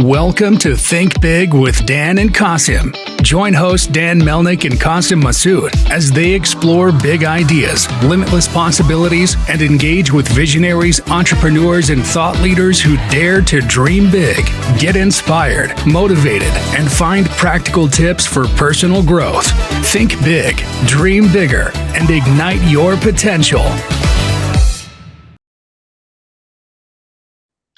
Welcome to Think Big with Dan and Qasim. Join hosts Dan Melnick and Qasim Masood as they explore big ideas, limitless possibilities, and engage with visionaries, entrepreneurs, and thought leaders who dare to dream big, get inspired, motivated, and find practical tips for personal growth. Think big, dream bigger, and ignite your potential.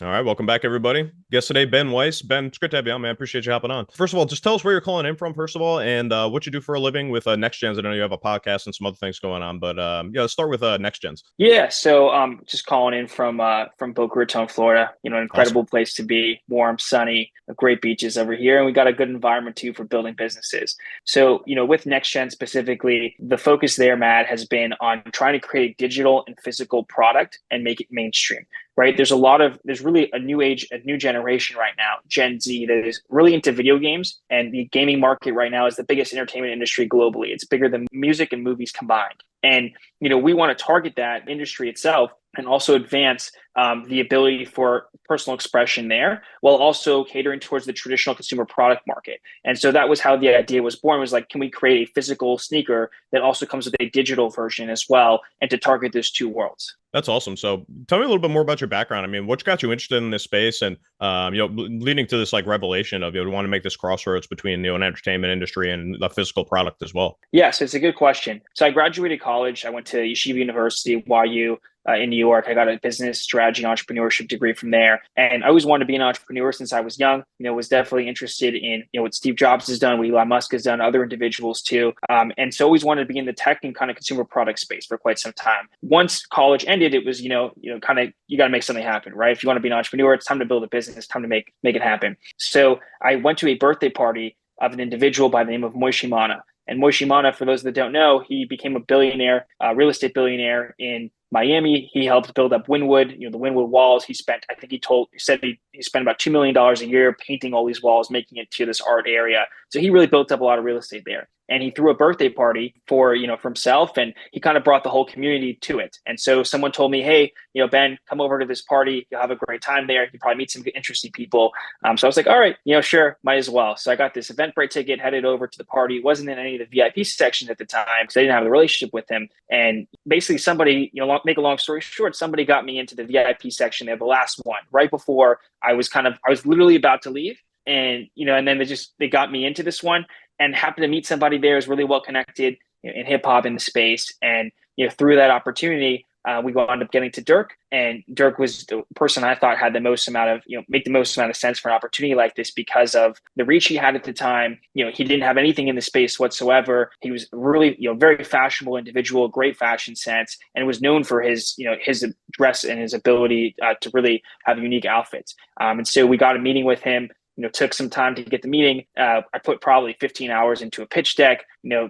All right, welcome back, everybody. Guest today, Ben Weiss. Ben, it's great to have you on, man. Appreciate you hopping on. First of all, just tell us where you're calling in from, first of all, and what you do for a living with NXTGs. I know you have a podcast and some other things going on, but yeah, let's start with NXTGs. Yeah, so just calling in from Boca Raton, Florida. You know, an incredible Awesome. place to be, warm, sunny, great beaches over here, and we got a good environment too for building businesses. So, you know, with NextGen specifically, the focus there, Matt, has been on trying to create a digital and physical product and make it mainstream. Right. There's really a new generation right now, Gen Z, that is really into video games. And the gaming market right now is the biggest entertainment industry globally. It's bigger than music and movies combined. And, you know, we want to target that industry itself and also advance the ability for personal expression there, while also catering towards the traditional consumer product market. And so that was how the idea was born, was like, can we create a physical sneaker that also comes with a digital version as well, and to target those two worlds? That's awesome. So tell me a little bit more about your background. I mean, what got you interested in this space and, leading to this like revelation of, we want to make this crossroads between, an entertainment industry and the physical product as well? Yeah, so it's a good question. So I graduated college. I went to Yeshiva University, YU, in New York. I got a business strategy and entrepreneurship degree from there. And I always wanted to be an entrepreneur since I was young. Was definitely interested in, what Steve Jobs has done, what Elon Musk has done, other individuals too. And so always wanted to be in the tech and kind of consumer product space for quite some time. Once college ended, it was, you got to make something happen, right? If you want to be an entrepreneur, it's time to build a business, it's time to make it happen. So I went to a birthday party of an individual by the name of Moishe Mana. And Moishe Mana, for those that don't know, he became a billionaire, real estate billionaire in Miami. He helped build up Wynwood, the Wynwood walls. He spent about $2 million a year painting all these walls, making it to this art area. So he really built up a lot of real estate there. And he threw a birthday party for himself, and he kind of brought the whole community to it. And so someone told me, hey, Ben, come over to this party. You'll have a great time there. You probably meet some interesting people. So I was like, all right, sure, might as well. So I got this Eventbrite ticket, headed over to the party. It wasn't in any of the VIP sections at the time because I didn't have a relationship with him. And basically somebody, make a long story short, somebody got me into the VIP section there, the last one, right before I was literally about to leave. And, and then they got me into this one, and happened to meet somebody there who's really well connected in hip hop in the space. And, through that opportunity, we wound up getting to Dirk, and Dirk was the person I thought had the most amount of, make the most amount of sense for an opportunity like this because of the reach he had at the time. He didn't have anything in the space whatsoever. He was really, very fashionable individual, great fashion sense, and was known for his, his dress and his ability to really have unique outfits. And so we got a meeting with him. Took some time to get the meeting. I put probably 15 hours into a pitch deck,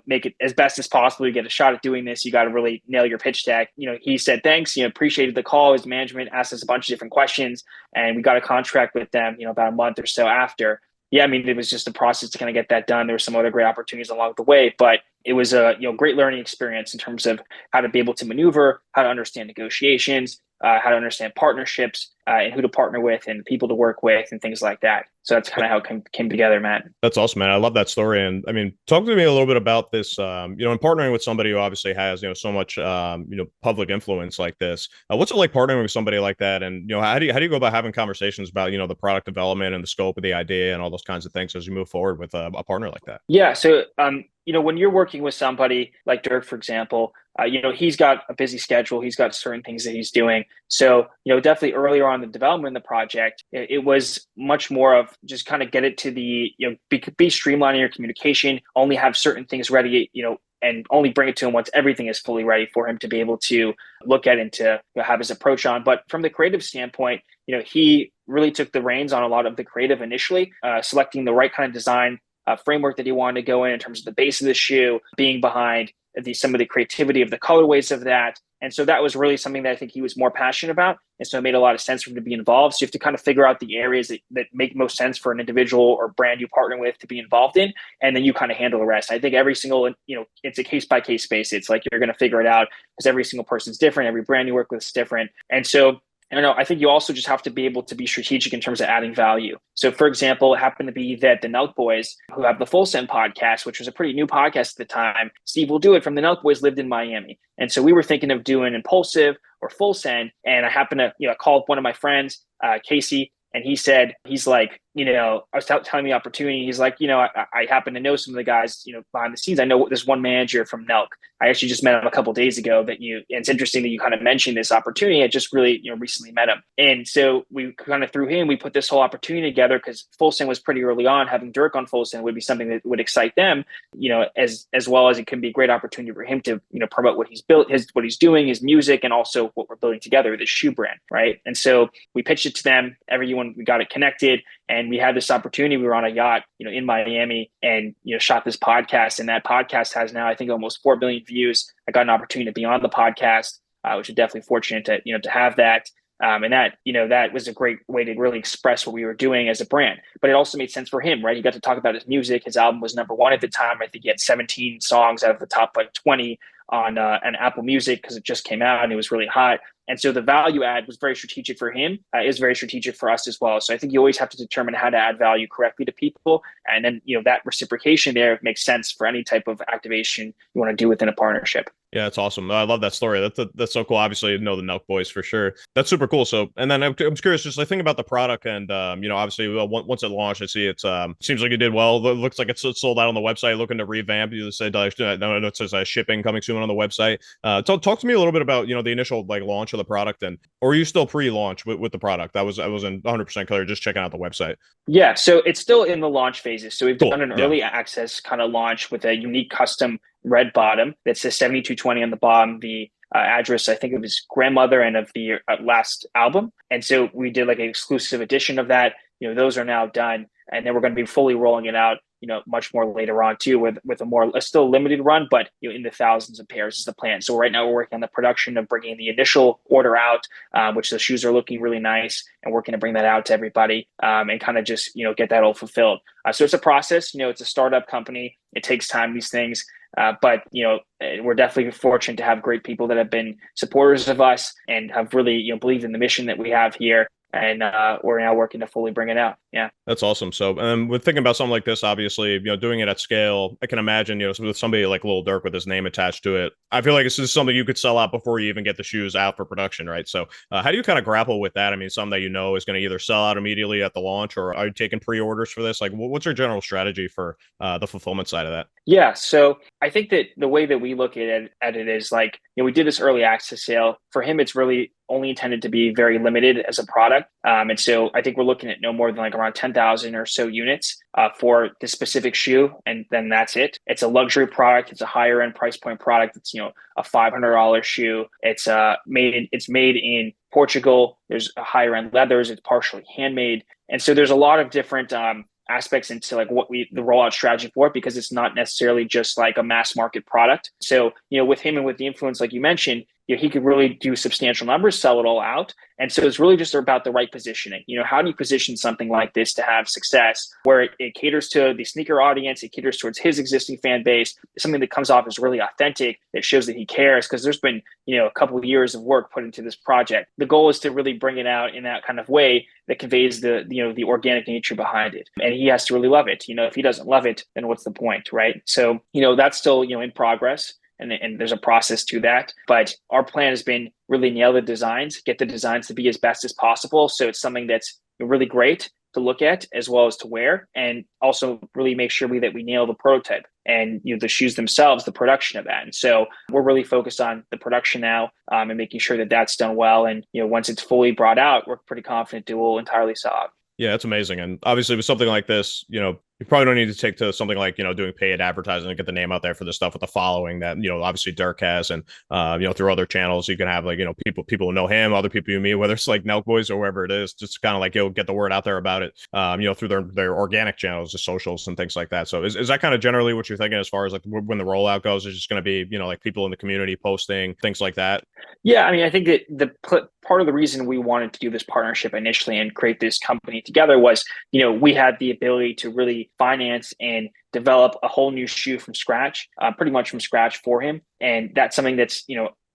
make it as best as possible. You get a shot at doing this. You got to really nail your pitch deck. He said, thanks, appreciated the call. His management asked us a bunch of different questions, and we got a contract with them, about a month or so after. Yeah, I mean, it was just a process to kind of get that done. There were some other great opportunities along the way, but it was a great learning experience in terms of how to be able to maneuver, how to understand negotiations, how to understand partnerships, and who to partner with and people to work with and things like that. So that's kind of how it came together, Matt. That's awesome, man. I love that story. And I mean, talk to me a little bit about this, in partnering with somebody who obviously has, so much, public influence like this. What's it like partnering with somebody like that? And, how do you go about having conversations about, the product development and the scope of the idea and all those kinds of things as you move forward with a partner like that? Yeah. So, when you're working with somebody like Dirk, for example, he's got a busy schedule. He's got certain things that he's doing. So, definitely earlier on in the development of the project, it was much more of just kind of get it to the, be streamlining your communication, only have certain things ready, and only bring it to him once everything is fully ready for him to be able to look at and to have his approach on. But from the creative standpoint, he really took the reins on a lot of the creative initially, selecting the right kind of design framework that he wanted to go in terms of the base of the shoe, being behind some of the creativity of the colorways of that. And so that was really something that I think he was more passionate about. And so it made a lot of sense for him to be involved. So you have to kind of figure out the areas that make most sense for an individual or brand you partner with to be involved in. And then you kind of handle the rest. I think every single, it's a case by case basis. It's like you're going to figure it out because every single person's different. Every brand you work with is different. And so I don't know. I think you also just have to be able to be strategic in terms of adding value. So, for example, it happened to be that the Nelk Boys, who have the Full Send podcast, which was a pretty new podcast at the time, Steve Will Do It from the Nelk Boys lived in Miami. And so we were thinking of doing Impulsive or Full Send. And I happened to, call up one of my friends, Casey, and he's like, I was telling the opportunity. He's like, I happen to know some of the guys, behind the scenes. I know there's one manager from Nelk. I actually just met him a couple of days ago and it's interesting that you kind of mentioned this opportunity. I just really, recently met him. And so we kind of through him, we put this whole opportunity together because Full Send was pretty early on. Having Dirk on Full Send would be something that would excite them, as well as it can be a great opportunity for him to, promote what he's built, what he's doing, his music, and also what we're building together, this shoe brand. Right. And so we pitched it to them, everyone, we got it connected. And we had this opportunity. We were on a yacht, in Miami and, shot this podcast. And that podcast has now, I think, almost 4 billion views. I got an opportunity to be on the podcast, which is definitely fortunate to have that. And that was a great way to really express what we were doing as a brand. But it also made sense for him, right? He got to talk about his music. His album was #1 at the time. I think he had 17 songs out of the top 20 on Apple Music because it just came out and it was really hot. And so the value add was very strategic for him. It was very strategic for us as well. So I think you always have to determine how to add value correctly to people. And then, that reciprocation there makes sense for any type of activation you want to do within a partnership. Yeah, that's awesome. I love that story. That's so cool. Obviously, you know the Nelk Boys for sure. That's super cool. So, and then I'm curious, just like think about the product, and obviously, once it launched, I see it's seems like you did well. It looks like it's sold out on the website. Looking to revamp. You said no, it says shipping coming soon on the website. Talk to me a little bit about the initial launch of the product, or are you still pre-launch with the product? I wasn't 100% clear. Just checking out the website. Yeah, so it's still in the launch phases. So we've Cool. done an early access kind of launch with a unique custom red bottom that says 7220 on the bottom, the address, I think, of his grandmother and of the last album. And so we did an exclusive edition of that. Those are now done. And then we're going to be fully rolling it out, much more later on too, with a still limited run, but in the thousands of pairs is the plan. So right now we're working on the production of bringing the initial order out, which the shoes are looking really nice, and working to bring that out to everybody and kind of just, get that all fulfilled. So it's a process, it's a startup company. It takes time, these things. But we're definitely fortunate to have great people that have been supporters of us and have really, believed in the mission that we have here. And we're now working to fully bring it out. Yeah. That's awesome. So with thinking about something like this, obviously, doing it at scale, I can imagine, with somebody like Lil Durk with his name attached to it, I feel like this is something you could sell out before you even get the shoes out for production, right? So how do you kind of grapple with that? I mean, something that is going to either sell out immediately at the launch, or are you taking pre-orders for this? Like, what's your general strategy for the fulfillment side of that? Yeah. So I think that the way that we look at it is we did this early access sale. For him, it's really only intended to be very limited as a product. And so I think we're looking at no more than around 10,000 or so units for this specific shoe. And then that's it. It's a luxury product. It's a higher end price point product. It's, a $500 shoe. It's made in Portugal. There's a higher end leathers. It's partially handmade. And so there's a lot of different aspects into the rollout strategy for it, because it's not necessarily just a mass market product. So, with him and with the influence, like you mentioned, he could really do substantial numbers, sell it all out. And so it's really just about the right positioning. How do you position something like this to have success where it caters to the sneaker audience, it caters towards his existing fan base, something that comes off as really authentic, that shows that he cares, because there's been, a couple of years of work put into this project. The goal is to really bring it out in that kind of way that conveys the organic nature behind it. And he has to really love it. If he doesn't love it, then what's the point, right? So, that's still, in progress. And there's a process to that. But our plan has been really nail the designs, get the designs to be as best as possible. So it's something that's really great to look at as well as to wear, and also really make sure that we nail the prototype and the shoes themselves, the production of that. And so we're really focused on the production now and making sure that that's done well. And once it's fully brought out, we're pretty confident it will entirely sell out. Yeah, it's amazing. And obviously with something like this, you probably don't need to take to something like, doing paid advertising to get the name out there for this stuff with the following that, obviously Dirk has. And, through other channels, you can have people who know him, other people you meet, whether it's Nelk Boys or wherever it is, just kind of get the word out there about it, through their organic channels, the socials and things like that. So is that kind of generally what you're thinking as far as when the rollout goes? Is just going to be, people in the community posting things like that? Yeah. I mean, I think that part of the reason we wanted to do this partnership initially and create this company together was, we had the ability to really finance and develop a whole new shoe from scratch, pretty much from scratch for him. And that's something that's,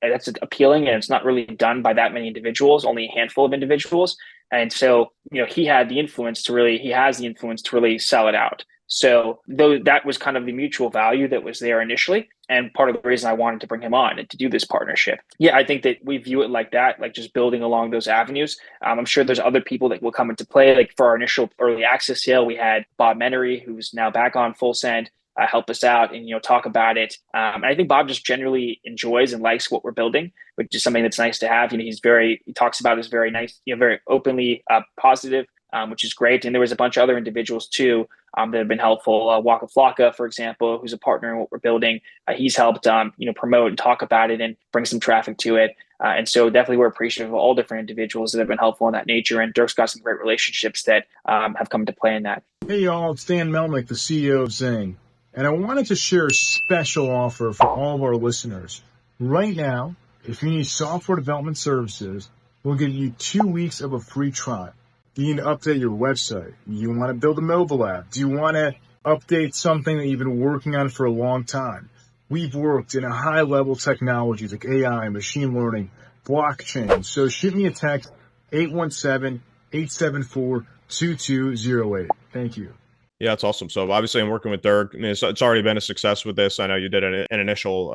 that's appealing, and it's not really done by that many individuals, only a handful of individuals. And so, he has the influence to really sell it out. So though that was kind of the mutual value that was there initially, and part of the reason I wanted to bring him on and to do this partnership. Yeah, I think that we view it like that, like just building along those avenues. I'm sure there's other people that will come into play. Like for our initial early access sale, we had Bob Menery, who's now back on Full Send, help us out and talk about it. And I think Bob just generally enjoys and likes what we're building, which is something that's nice to have. He talks about it as very nice, very openly positive, which is great. And there was a bunch of other individuals too that have been helpful. Waka Flocka, for example, who's a partner in what we're building. He's helped promote and talk about it and bring some traffic to it. And so definitely we're appreciative of all different individuals that have been helpful in that nature. And Dirk's got some great relationships that have come to play in that. Hey y'all, it's Dan Melnick, the CEO of Zing. And I wanted to share a special offer for all of our listeners. Right now, if you need software development services, we'll give you 2 weeks of a free trial. Do you need to update your website? Do you want to build a mobile app? Do you want to update something that you've been working on for a long time? We've worked in a high-level technologies like AI, machine learning, blockchain. So shoot me a text, 817-874-2208. Thank you. Yeah, that's awesome. So obviously I'm working with Dirk. I mean, it's already been a success with this. I know you did an initial,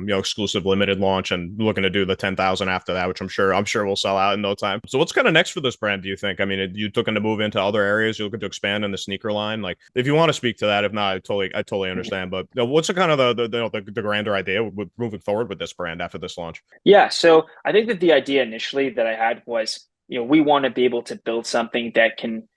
exclusive limited launch and looking to do the 10,000 after that, which I'm sure will sell out in no time. So what's kind of next for this brand, do you think? I mean, you looking to move into other areas? You're looking to expand in the sneaker line? Like if you want to speak to that, if not, I totally understand. But what's the kind of the grander idea with moving forward with this brand after this launch? Yeah. So I think that the idea initially that I had was, we want to be able to build something that can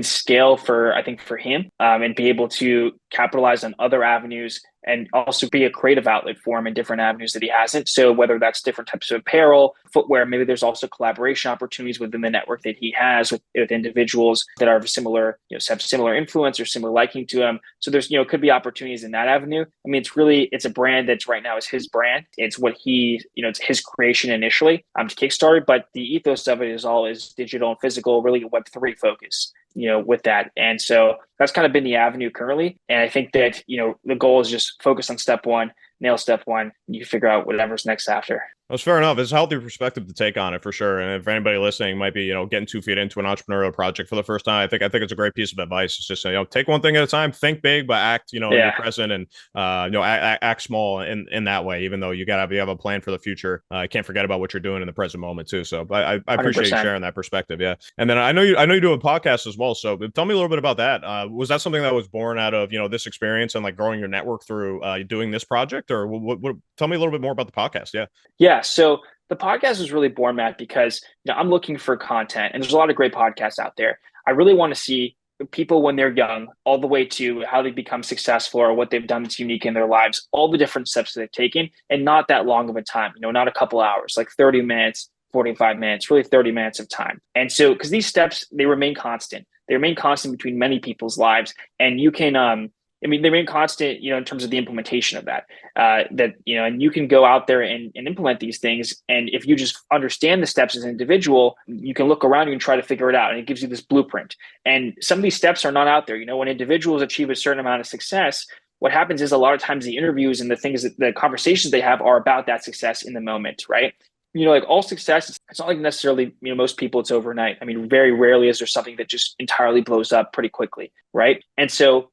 scale for him, and be able to capitalize on other avenues and also be a creative outlet for him in different avenues that he hasn't. So whether that's different types of apparel, footwear, maybe there's also collaboration opportunities within the network that he has with individuals that are similar, have similar influence or similar liking to him. So there's, could be opportunities in that avenue. I mean, it's a brand that's right now is his brand. It's what it's his creation initially to Kickstarter, but the ethos of it is digital and physical, really Web3 focus, with that. And so that's kind of been the avenue currently. And I think that, the goal is just focus on step one, nail step one, and you figure out whatever's next after. That's fair enough. It's a healthy perspective to take on it for sure. And if anybody listening might be, getting 2 feet into an entrepreneurial project for the first time, I think it's a great piece of advice. It's just, take one thing at a time, think big, but act, in the present and, act small in that way, even though you have a plan for the future. Can't forget about what you're doing in the present moment too. So I appreciate 100%. You sharing that perspective. Yeah. And then I know you do a podcast as well. So tell me a little bit about that. Was that something that was born out of, this experience and like growing your network through doing this project, or what tell me a little bit more about the podcast? Yeah. Yeah. So the podcast was really born, Matt, because I'm looking for content, and there's a lot of great podcasts out there. I really want to see people when they're young, all the way to how they become successful or what they've done that's unique in their lives, all the different steps that they've taken, and not that long of a time, not a couple hours, like 30 minutes, 45 minutes, really 30 minutes of time. And so, because these steps, they remain constant. They remain constant between many people's lives, and you can, they remain constant, in terms of the implementation of that, and you can go out there and implement these things. And if you just understand the steps as an individual, you can look around you and try to figure it out. And it gives you this blueprint. And some of these steps are not out there. When individuals achieve a certain amount of success, what happens is a lot of times the interviews and the conversations they have are about that success in the moment, right? Like all success, it's not like necessarily, most people it's overnight. I mean, very rarely is there something that just entirely blows up pretty quickly, right? And so,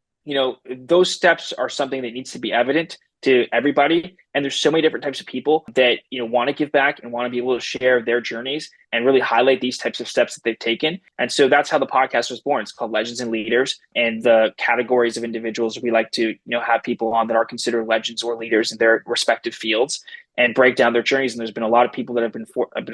those steps are something that needs to be evident to everybody. And there's so many different types of people that, want to give back and want to be able to share their journeys and really highlight these types of steps that they've taken. And so that's how the podcast was born. It's called Legends and Leaders, and the categories of individuals we like to, have people on that are considered legends or leaders in their respective fields and break down their journeys. And there's been a lot of people that have been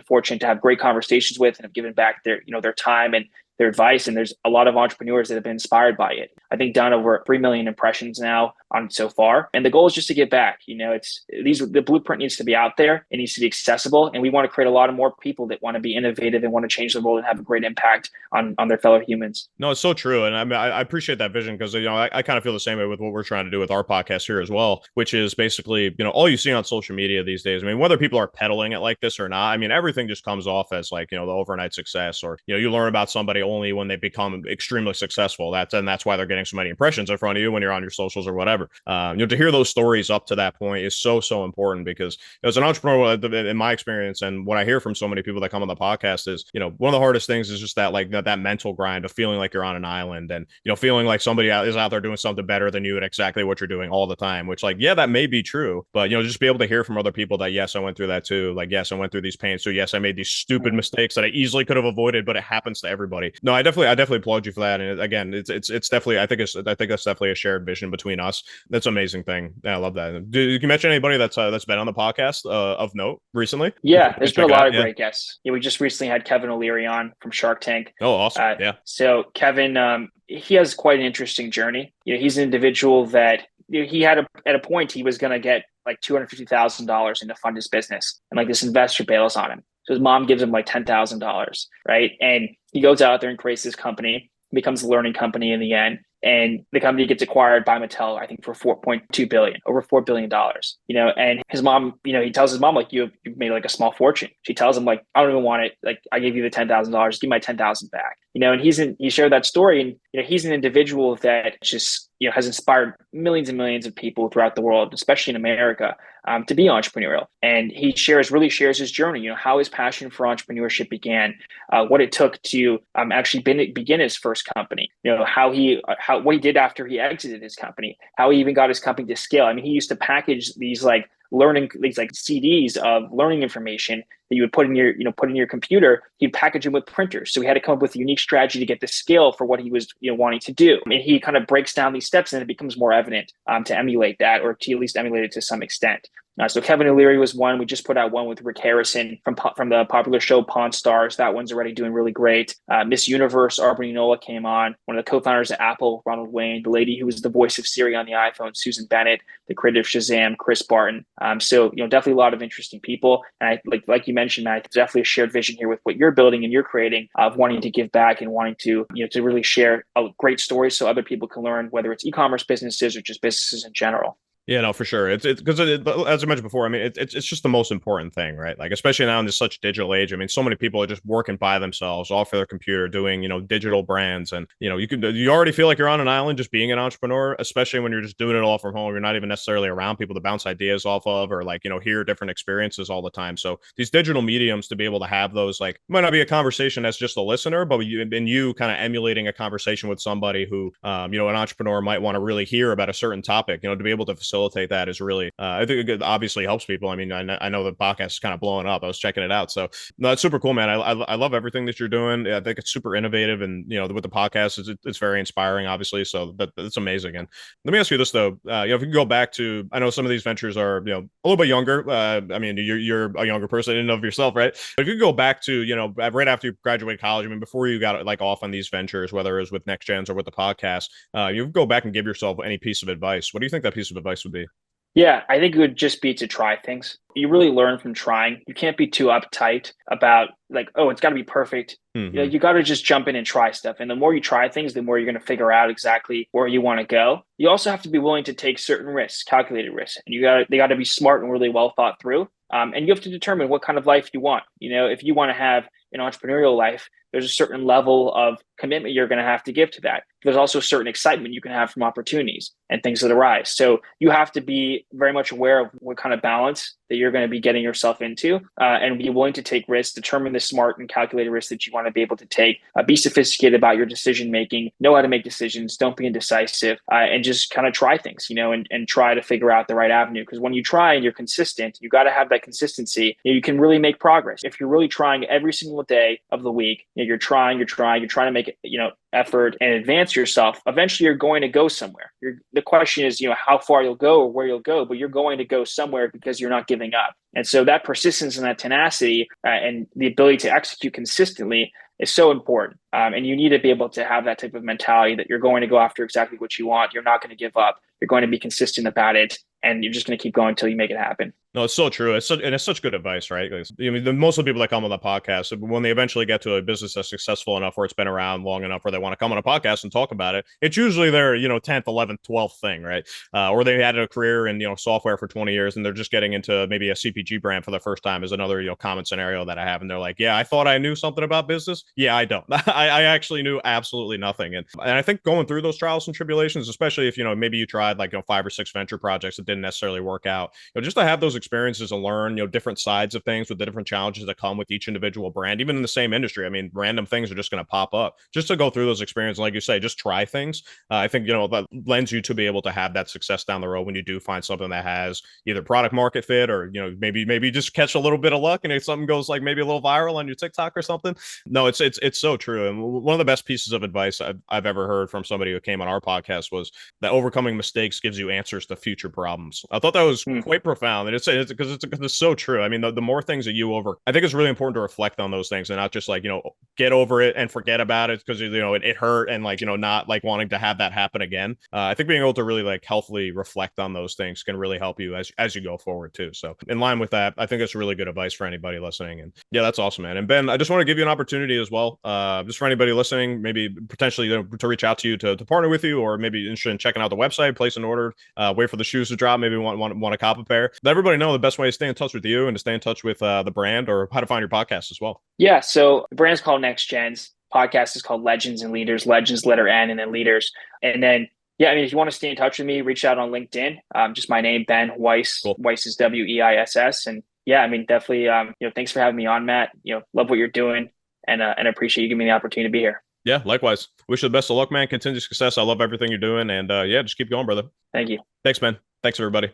fortunate to have great conversations with and have given back their, their time and their advice. And there's a lot of entrepreneurs that have been inspired by it. I think done over 3 million impressions now on so far. And the goal is just to get back. The blueprint needs to be out there. It needs to be accessible. And we want to create a lot of more people that want to be innovative and want to change the world and have a great impact on their fellow humans. No, it's so true. And I mean, I appreciate that vision because, I kind of feel the same way with what we're trying to do with our podcast here as well, which is basically, all you see on social media these days. I mean, whether people are peddling it like this or not, I mean, everything just comes off as like, the overnight success, or, you learn about somebody only when they become extremely successful. That's why they're getting getting so many impressions in front of you when you're on your socials or whatever. To hear those stories up to that point is so important, because as an entrepreneur, in my experience, and what I hear from so many people that come on the podcast is, one of the hardest things is just that, like, that mental grind of feeling like you're on an island, and, feeling like somebody is out there doing something better than you at exactly what you're doing all the time, which, like, yeah, that may be true, but, just be able to hear from other people that, yes, I went through that too. Like, yes, I went through these pains. So yes, I made these stupid mistakes that I easily could have avoided, but it happens to everybody. No, I definitely applaud you for that. And again, it's definitely, I think that's definitely a shared vision between us. That's an amazing thing. Yeah, I love that. Did you mention anybody that's been on the podcast of note recently? Yeah, there's been a lot of great guests. We just recently had Kevin O'Leary on from Shark Tank. Oh, awesome. Yeah. So Kevin, he has quite an interesting journey. He's an individual that he had at a point he was going to get like $250,000 in to fund his business, and like this investor bails on him. So his mom gives him like $10,000, right? And he goes out there and creates this company, becomes a learning company in the end. And the company gets acquired by Mattel, I think, for $4.2 billion, over $4 billion. And his mom, he tells his mom, like, you've made like a small fortune. She tells him, like, I don't even want it. Like, I gave you the $10,000, give my 10,000 back. And he shared that story, and he's an individual that just has inspired millions and millions of people throughout the world, especially in America, to be entrepreneurial. And he really shares his journey, how his passion for entrepreneurship began, what it took to actually begin his first company, what he did after he exited his company, how he even got his company to scale. I mean, he used to package these CDs of learning information that you would put in your computer. He'd package them with printers. So he had to come up with a unique strategy to get the scale for what he was wanting to do. And he kind of breaks down these steps, and it becomes more evident to emulate that, or to at least emulate it to some extent. So Kevin O'Leary was one. We just put out one with Rick Harrison from the popular show Pawn Stars. That one's already doing really great. Miss Universe, Aubrey Nola came on. One of the co-founders of Apple, Ronald Wayne. The lady who was the voice of Siri on the iPhone, Susan Bennett. The creator of Shazam, Chris Barton. So definitely a lot of interesting people. And I like you mentioned, Matt, definitely a shared vision here with what you're building and you're creating, of wanting to give back and wanting to to really share a great story so other people can learn, whether it's e-commerce businesses or just businesses in general. Yeah, no, for sure. It's because as I mentioned before, I mean, it's just the most important thing, right? Like, especially now in this such digital age. I mean, so many people are just working by themselves off of their computer, doing, digital brands. And, you already feel like you're on an island just being an entrepreneur, especially when you're just doing it all from home. You're not even necessarily around people to bounce ideas off of, or like, hear different experiences all the time. So these digital mediums, to be able to have those, like, might not be a conversation as just a listener, but you kind of emulating a conversation with somebody who, an entrepreneur might want to really hear about a certain topic, to be able to facilitate that is really, I think it obviously helps people. I mean, I know the podcast is kind of blowing up. I was checking it out. So no, that's super cool, man. I love everything that you're doing. I think it's super innovative, and, with the podcast, it's very inspiring, obviously. So that's amazing. And let me ask you this though, if you can go back to, I know some of these ventures are, a little bit younger. I mean, you're a younger person in and of yourself, right? But if you go back to, right after you graduated college, I mean, before you got like off on these ventures, whether it was with Next Gens or with the podcast, you go back and give yourself any piece of advice. What do you think that piece of advice would be? Yeah, I think it would just be to try things. You really learn from trying. You can't be too uptight about like, oh, it's got to be perfect. Mm-hmm. You got to just jump in and try stuff. And the more you try things, the more you're going to figure out exactly where you want to go. You also have to be willing to take certain risks, calculated risks. And they got to be smart and really well thought through. And you have to determine what kind of life you want. If you want to have an entrepreneurial life, there's a certain level of commitment you're going to have to give to that. There's also certain excitement you can have from opportunities and things that arise. So you have to be very much aware of what kind of balance that you're going to be getting yourself into, and be willing to take risks, determine the smart and calculated risks that you want to be able to take, be sophisticated about your decision making, know how to make decisions, don't be indecisive, and just kind of try things, and try to figure out the right avenue. Because when you try and you're consistent, you got to have that consistency. You can really make progress. If you're really trying every single day of the week, you're trying to make it, effort and advance yourself, eventually you're going to go somewhere. The question is, how far you'll go or where you'll go, but you're going to go somewhere because you're not giving up. And so that persistence and that tenacity and the ability to execute consistently is so important. And you need to be able to have that type of mentality that you're going to go after exactly what you want. You're not going to give up. You're going to be consistent about it. And you're just going to keep going until you make it happen. No, it's so true. It's such good advice, right? I mean, most of the people that come on the podcast, when they eventually get to a business that's successful enough, where it's been around long enough, where they want to come on a podcast and talk about it, it's usually their 10th, 11th, 12th thing, right? Or they had a career in software for 20 years, and they're just getting into maybe a CPG brand for the first time. Is another common scenario that I have, and they're like, yeah, I thought I knew something about business. Yeah, I don't. I actually knew absolutely nothing, and I think going through those trials and tribulations, especially if maybe you tried like 5 or 6 venture projects that didn't necessarily work out, just to have those experiences and learn different sides of things with the different challenges that come with each individual brand, even in the same industry. I mean, random things are just going to pop up. Just to go through those experiences, like you say, just try things. I think that lends you to be able to have that success down the road when you do find something that has either product market fit, or maybe just catch a little bit of luck and if something goes like maybe a little viral on your TikTok or something. No, it's so true. And one of the best pieces of advice I've ever heard from somebody who came on our podcast was that overcoming mistakes gives you answers to future problems. I thought that was quite profound, and it's so true. I mean, the more things that I think it's really important to reflect on those things and not just like get over it and forget about it because it hurt, and like not like wanting to have that happen again. I think being able to really like healthily reflect on those things can really help you as you go forward too. So in line with that, I think it's really good advice for anybody listening. And yeah, that's awesome, man. And Ben, I just want to give you an opportunity as well, just for anybody listening, maybe potentially to reach out to you to partner with you, or maybe interested in checking out the website, place an order, wait for the shoes to drop, maybe want to cop a pair. Let everybody know the best way to stay in touch with you and to stay in touch with the brand, or how to find your podcast as well. Yeah, so the brand's called Next Gens. Podcast is called Legends and Leaders. Legends, letter N, and then Leaders. And then yeah, I mean, if you want to stay in touch with me, reach out on LinkedIn. Just my name, Ben Weiss. Cool. Weiss is Weiss. And yeah, I mean, definitely. Thanks for having me on, Matt. Love what you're doing, and appreciate you giving me the opportunity to be here. Yeah, likewise. Wish you the best of luck, man. Continued success. I love everything you're doing, and yeah, just keep going, brother. Thank you. Thanks, man. Thanks, everybody.